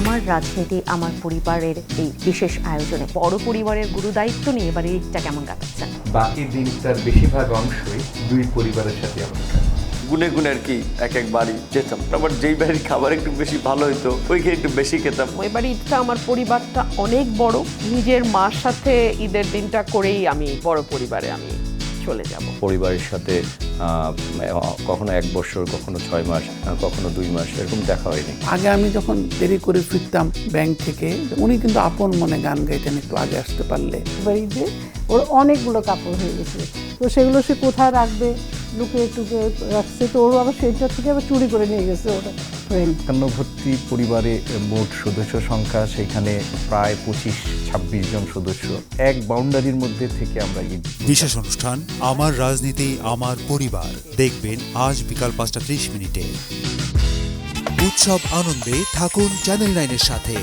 আমার রাজনীতি আমার পরিবারের এই বিশেষ আয়োজনে বড় পরিবারের গুরুদায়িত্ব নিয়ে এবার ঈদটা কেমন কাটাচ্ছেন? বাকি দিনটার বেশিরভাগ অংশই দুই পরিবারের সাথে আমরা কাটাই। গুনে গুনে আর কি এক এক বাড়ি যেতাম, আবার যেই বাড়ির খাবার একটু বেশি ভালো হতো ওইখানে একটু বেশি খেতাম। এবার ঈদটা আমার পরিবারটা অনেক বড়, নিজের মার সাথে ঈদের দিনটা করেই আমি বড় পরিবারে আমি চলে যাব। পরিবারের সাথে কখনো 1 বছর, কখনো 6 মাস, কখনো 2 মাস এরকম দেখা হয়নি। আগে আমি যখন দেরি করে ফিরতাম ব্যাংক থেকে, উনি কিন্তু আপন মনে গান গাইতেন, একটু আগে আসতে পারলে। বাড়িতে ওর অনেকগুলো কাপড় হয়ে গেছে, তো সেগুলো সে কোথায় রাখবে, লুকিয়ে টুকিয়ে রাখছে, তো ওর আবার সেইটা থেকে আবার চুরি করে নিয়ে গেছে ওটা ফ্রেন্ড। একান্নভর্তি পরিবারে মোট সদস্য সংখ্যা সেখানে প্রায় 25-26 জন সদস্য, এক বাউন্ডারির মধ্যে থেকে আমরা ঈদ। বিশেষ অনুষ্ঠান আমার রাজনীতি আমার পরিবার দেখবেন আজ বিকাল 5:30 উৎসব আনন্দে থাকুন চ্যানেল 9-এর সাথে।